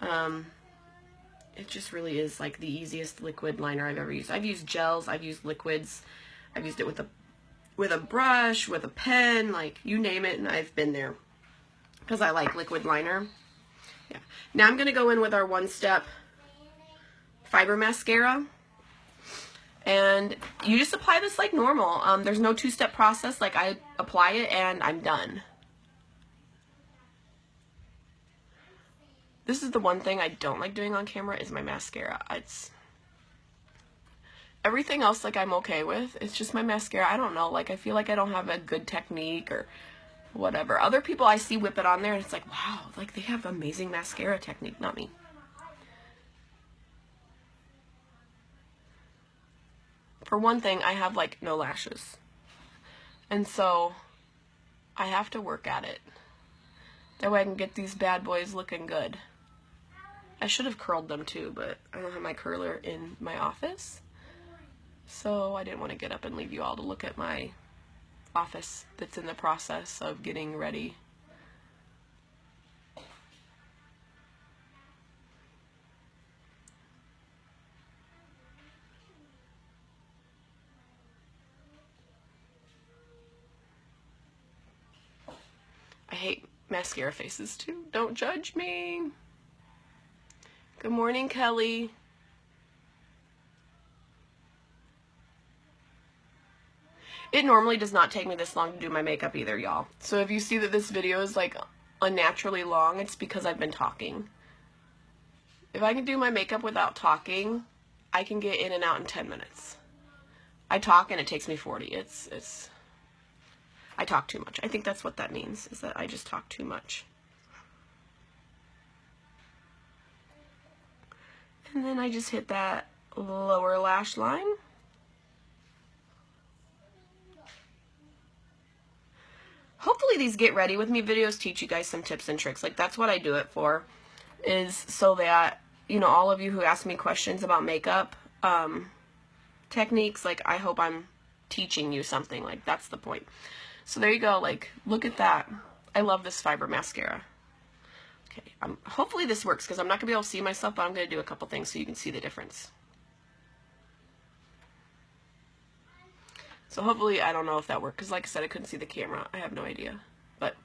It just really is like the easiest liquid liner I've ever used. I've used gels, I've used liquids, I've used it with a brush, with a pen, like you name it, and I've been there because I like liquid liner. Yeah. Now I'm going to go in with our One Step Fiber Mascara. And you just apply this like normal. There's no two-step process. Like I apply it and I'm done. This is the one thing I don't like doing on camera is my mascara. It's everything else like I'm okay with. It's just my mascara. I don't know. Like I feel like I don't have a good technique or whatever. Other people I see whip it on there and it's like, wow, like they have amazing mascara technique. Not me. For one thing, I have like no lashes. And so I have to work at it. That way I can get these bad boys looking good. I should have curled them too, but I don't have my curler in my office. So I didn't want to get up and leave you all to look at my office that's in the process of getting ready. I hate mascara faces too. Don't judge me. Good morning, Kelly. It normally does not take me this long to do my makeup either, y'all. So if you see that this video is like unnaturally long, it's because I've been talking. If I can do my makeup without talking, I can get in and out in 10 minutes. I talk and it takes me 40. I talk too much. I think that's what that means, is that I just talk too much. And then I just hit that lower lash line. Hopefully these get ready with me videos teach you guys some tips and tricks. Like that's what I do it for, is so that, you know, all of you who ask me questions about makeup techniques, like I hope I'm teaching you something. Like that's the point. So there you go, like, look at that. I love this fiber mascara. Okay, hopefully this works, because I'm not going to be able to see myself, but I'm going to do a couple things so you can see the difference. So hopefully, I don't know if that worked, because like I said, I couldn't see the camera. I have no idea. But,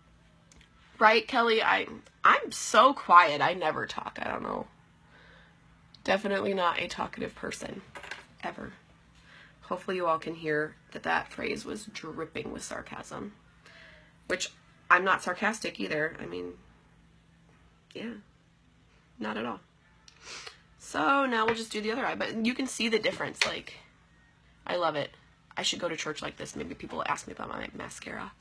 right, Kelly, I'm so quiet. I never talk. I don't know. Definitely not a talkative person, ever. Hopefully you all can hear that that phrase was dripping with sarcasm. Which, I'm not sarcastic either. I mean, yeah, not at all. So now we'll just do the other eye. But you can see the difference. Like, I love it. I should go to church like this. Maybe people will ask me about my mascara.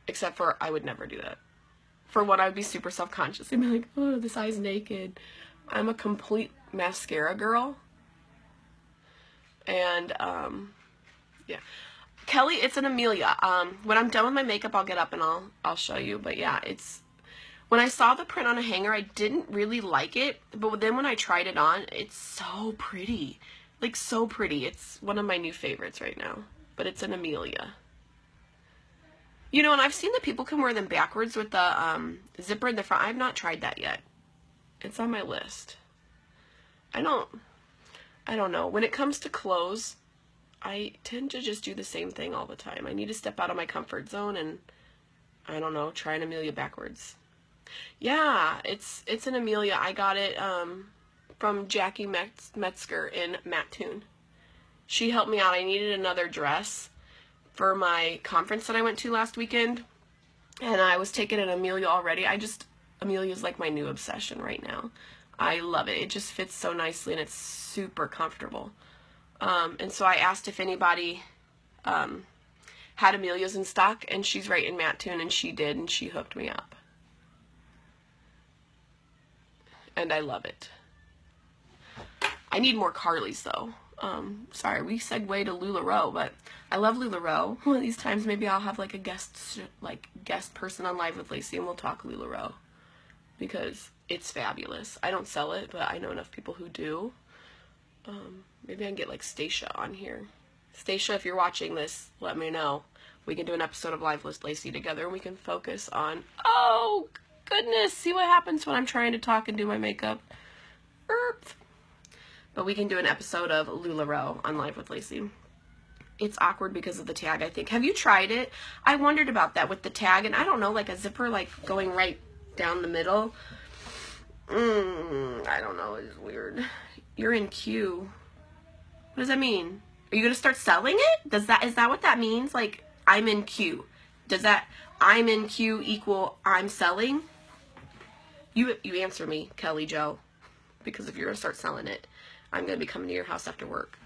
Except for, I would never do that. For one, I would be super self-conscious. I'd be like, oh, this eye's naked. I'm a complete mascara girl. And, yeah. Kelly, it's an Amelia. When I'm done with my makeup, I'll get up and I'll show you. But yeah, when I saw the print on a hanger, I didn't really like it. But then when I tried it on, it's so pretty. Like, so pretty. It's one of my new favorites right now. But it's an Amelia. You know, and I've seen that people can wear them backwards with the zipper in the front. I've not tried that yet. It's on my list. I don't know. When it comes to clothes, I tend to just do the same thing all the time. I need to step out of my comfort zone and, I don't know, try an Amelia backwards. Yeah, it's an Amelia. I got it from Jackie Metzger in Mattoon. She helped me out. I needed another dress for my conference that I went to last weekend, and I was taking an Amelia already. Amelia's like my new obsession right now. I love it. It just fits so nicely, and it's super comfortable. And so I asked if anybody had Amelia's in stock, and she's right in Mattoon, and she did, and she hooked me up. And I love it. I need more Carly's, though. Sorry, we segue to LuLaRoe, but I love LuLaRoe. One of these times, maybe I'll have like a guest person on Live with Lacey, and we'll talk LuLaRoe, because it's fabulous. I don't sell it, but I know enough people who do. Maybe I can get like Stacia on here. Stacia, if you're watching this, let me know. We can do an episode of Live with Lacey together, and we can focus on, oh goodness, see what happens when I'm trying to talk and do my makeup. But we can do an episode of LuLaRoe on Live with Lacey. It's awkward because of the tag, I think. Have you tried it? I wondered about that with the tag, and I don't know, like a zipper like going right down the middle. I don't know, it's weird. You're in queue. What does that mean? Are you gonna start selling it? Is that what that means? Like, I'm in queue. Does that I'm in queue equal I'm selling? You answer me, Kelly Joe. Because if you're gonna start selling it, I'm gonna be coming to your house after work.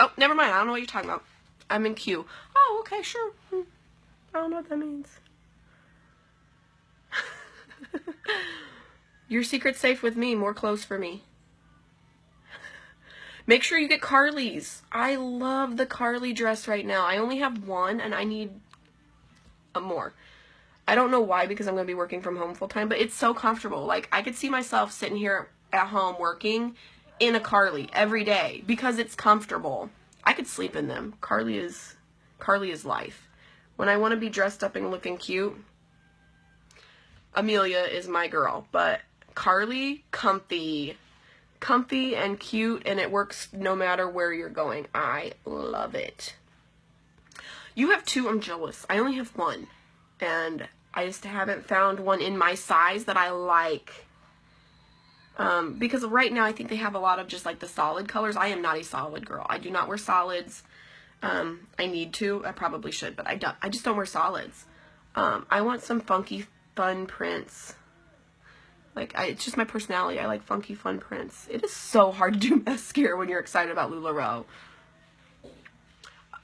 Oh, never mind. I don't know what you're talking about. I'm in queue. Oh, okay, sure. I don't know what that means. Your secret's safe with me. More clothes for me. Make sure you get Carly's. I love the Carly dress right now. I only have one, and I need more. I don't know why, because I'm going to be working from home full time, but it's so comfortable. Like, I could see myself sitting here at home working in a Carly every day because it's comfortable. I could sleep in them. Carly is life. When I want to be dressed up and looking cute, Amelia is my girl, but Carly, comfy and cute, and it works no matter where you're going. I love it. You have two. I'm jealous. I only have one, and I just haven't found one in my size that I like. Because right now I think they have a lot of just like the solid colors. I am not a solid girl. I do not wear solids. I need to. I probably should, but I don't. I just don't wear solids. I want some funky, fun prints. Like, it's just my personality. I like funky, fun prints. It is so hard to do mascara when you're excited about LuLaRoe.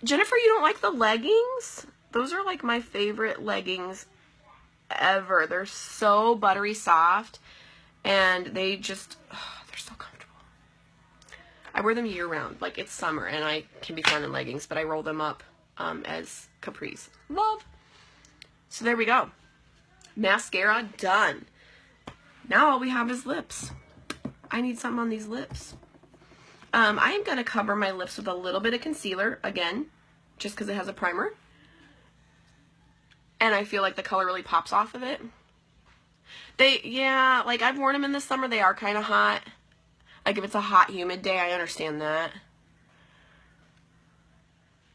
Jennifer, you don't like the leggings? Those are like my favorite leggings ever. They're so buttery soft, and they just, they're so comfortable. I wear them year round. Like, it's summer, and I can be found in leggings, but I roll them up as capris. Love. So there we go. Mascara done. Now all we have is lips. I need something on these lips. I am going to cover my lips with a little bit of concealer, again, just because it has a primer. And I feel like the color really pops off of it. Yeah, like I've worn them in the summer. They are kind of hot. Like if it's a hot, humid day, I understand that.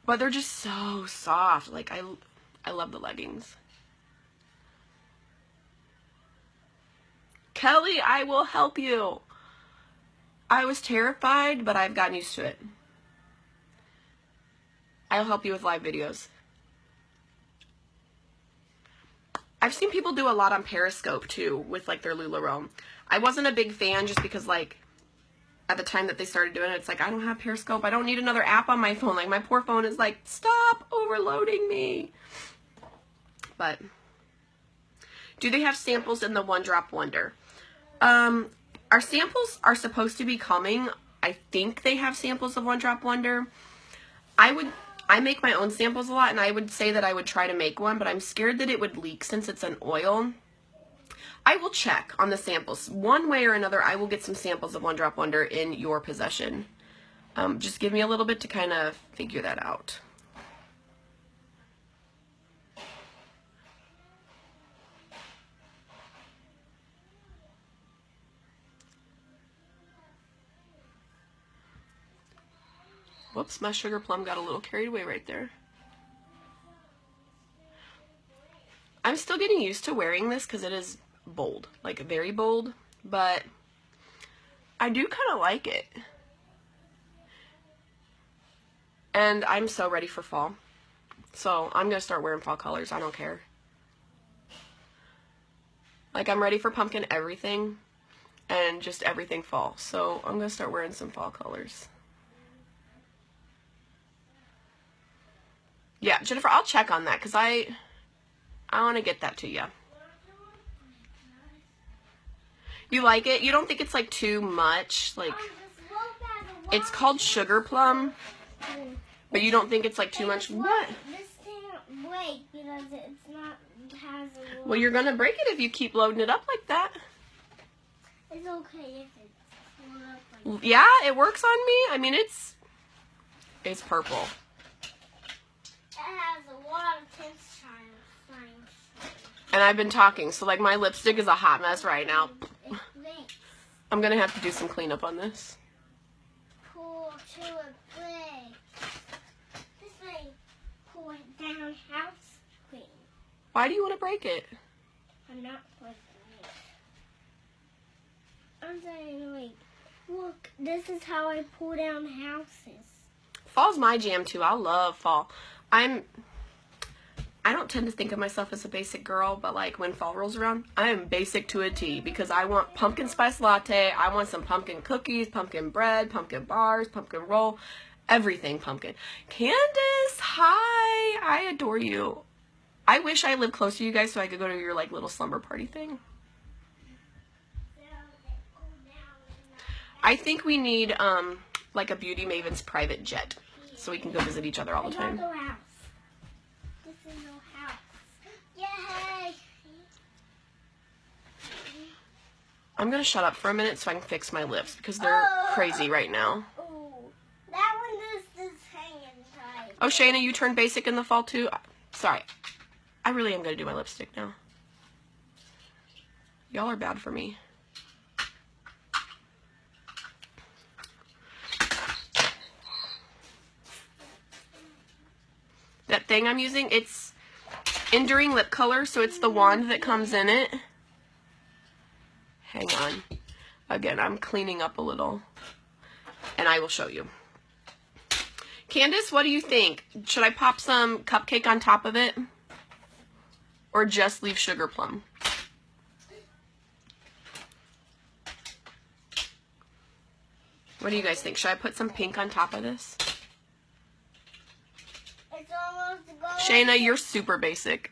But they're just so soft. Like I love the leggings. Kelly, I will help you. I was terrified, but I've gotten used to it. I'll help you with live videos. I've seen people do a lot on Periscope too with like their LuLaRoe. I wasn't a big fan just because like at the time that they started doing it, it's like I don't have Periscope. I don't need another app on my phone. Like my poor phone is like, stop overloading me. But do they have samples in the One Drop Wonder? Our samples are supposed to be coming. I think they have samples of One Drop Wonder. I make my own samples a lot, and I would say that I would try to make one, but I'm scared that it would leak since it's an oil. I will check on the samples. One way or another, I will get some samples of One Drop Wonder in your possession. Just give me a little bit to kind of figure that out. Whoops, my sugar plum got a little carried away right there. I'm still getting used to wearing this because it is bold, like very bold, but I do kind of like it. And I'm so ready for fall. So I'm going to start wearing fall colors. I don't care. Like I'm ready for pumpkin everything and just everything fall. So I'm going to start wearing some fall colors. Yeah, Jennifer, I'll check on that because I want to get that to you. You like it? You don't think it's like too much? Like, it's called sugar plum, but you don't think it's like too much? What? This can't wait because it's not has a lot. Well, you're going to break it if you keep loading it up like that. It's okay if it's loaded up like that. Yeah, it works on me. I mean, it's purple. It has a lot of tints trying. And I've been talking, so like my lipstick is a hot mess right now. It blinks. I'm going to have to do some cleanup on this. Pull to a break. This way, pull it down house clean. Why do you want to break it? I'm not breaking it. I'm saying, like, look, this is how I pull down houses. Fall's my jam too. I love fall. I don't tend to think of myself as a basic girl, but like when fall rolls around, I am basic to a T because I want pumpkin spice latte, I want some pumpkin cookies, pumpkin bread, pumpkin bars, pumpkin roll, everything pumpkin. Candace, hi, I adore you. I wish I lived close to you guys so I could go to your like little slumber party thing. I think we need like a Beauty Maven's private jet so we can go visit each other all the time. This is no house. Yay! I'm gonna shut up for a minute so I can fix my lips because they're crazy right now. Oh, that one is hanging tight. Oh, Shayna, you turned basic in the fall too? Sorry. I really am gonna do my lipstick now. Y'all are bad for me. That thing I'm using, it's Enduring Lip Color, so it's the wand that comes in it. Hang on. Again, I'm cleaning up a little, and I will show you. Candace, what do you think? Should I pop some cupcake on top of it? Or just leave sugar plum? What do you guys think? Should I put some pink on top of this? It's almost gone. Shayna, you're super basic.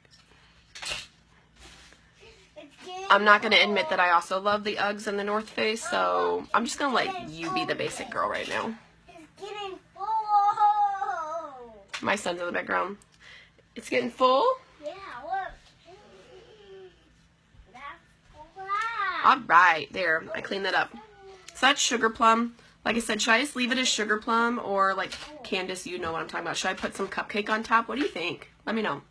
It's getting I'm not going to admit that I also love the Uggs and the North Face, so I'm just going to let you be the basic girl right now. It's getting full. My son's in the background. It's getting full? Yeah, look. That's full. All right, there. I cleaned that up. So that's sugar plum. Like I said, should I just leave it as sugar plum? Or like Candace, you know what I'm talking about. Should I put some cupcake on top? What do you think? Let me know.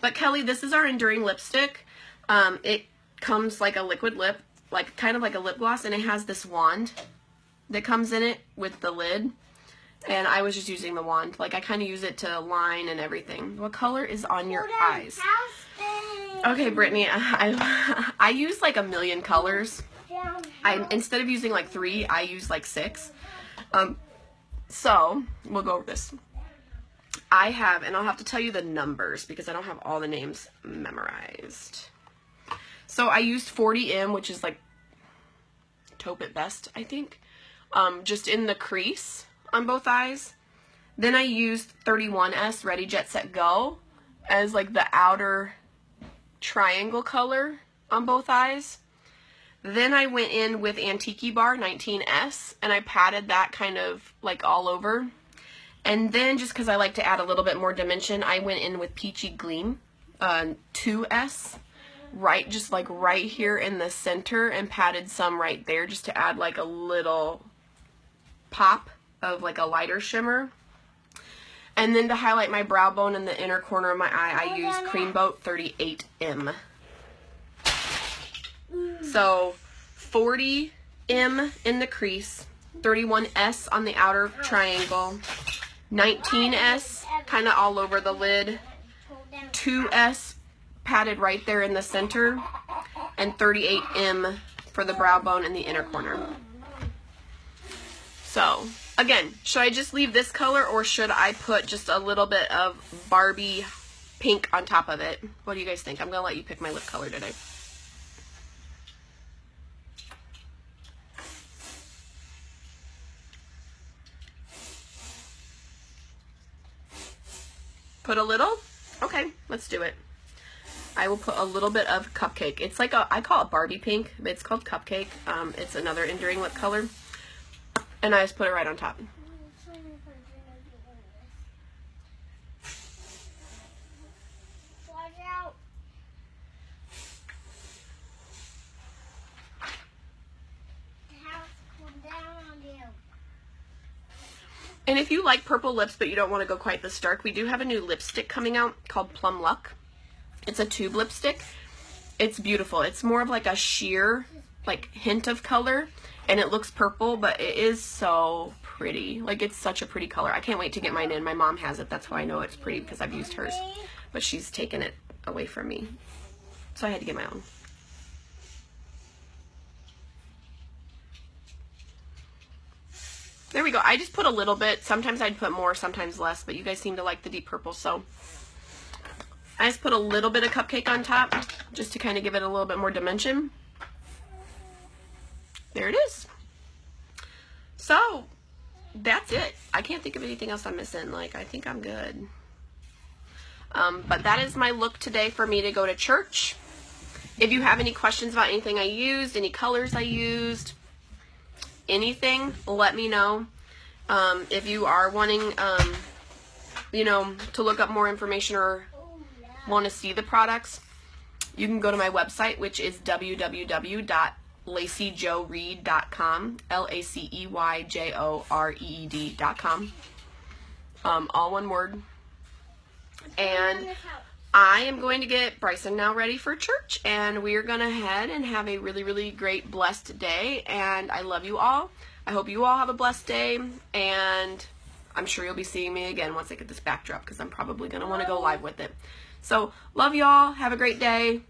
But Kelly, this is our Enduring lipstick. It comes like a liquid lip, like kind of like a lip gloss, and it has this wand that comes in it with the lid. And I was just using the wand. Like I kind of use it to line and everything. What color is on your eyes? Okay, Brittany, I use like a million colors. Instead of using like 3, I use like 6. So we'll go over this. I have, and I'll have to tell you the numbers because I don't have all the names memorized. So I used 40M, which is like taupe at best, I think, just in the crease on both eyes. Then I used 31S Ready Jet Set Go as like the outer triangle color on both eyes. Then I went in with Antique Bar 19S, and I patted that kind of like all over. And then just because I like to add a little bit more dimension, I went in with Peachy Gleam 2S, just like right here in the center, and patted some right there just to add like a little pop of like a lighter shimmer. And then to highlight my brow bone in the inner corner of my eye, I used Creamboat 38M. So 40M in the crease, 31S on the outer triangle, 19S kind of all over the lid, 2S patted right there in the center, and 38M for the brow bone in the inner corner. So again, should I just leave this color or should I put just a little bit of Barbie pink on top of it? What do you guys think? I'm going to let you pick my lip color today. Put a little? Okay, let's do it. I will put a little bit of Cupcake. It's like I call it Barbie pink, but it's called Cupcake. It's another Enduring lip color. And I just put it right on top. Watch out. And if you like purple lips but you don't want to go quite this dark, we do have a new lipstick coming out called Plum Luck. It's a tube lipstick. It's beautiful. It's more of like a sheer, like, hint of color, and it looks purple, but it is so pretty. Like, it's such a pretty color. I can't wait to get mine in. My mom has it. That's how I know it's pretty, because I've used hers. But she's taken it away from me. So I had to get my own. There we go. I just put a little bit. Sometimes I'd put more, sometimes less, but you guys seem to like the deep purple, so I just put a little bit of cupcake on top just to kind of give it a little bit more dimension. There it is. So that's it. I can't think of anything else I'm missing. Like, I think I'm good. But that is my look today for me to go to church. If you have any questions about anything I used, any colors I used, anything, let me know. If you are wanting, you know, to look up more information or want to see the products, you can go to my website, which is www.laceyjo.reed.com, laceyjoreed.com, all one word. And I am going to get Bryson now ready for church, and we are going to head and have a really, really great, blessed day, and I love you all. I hope you all have a blessed day, and I'm sure you'll be seeing me again once I get this backdrop, because I'm probably going to want to go live with it. So, love y'all. Have a great day.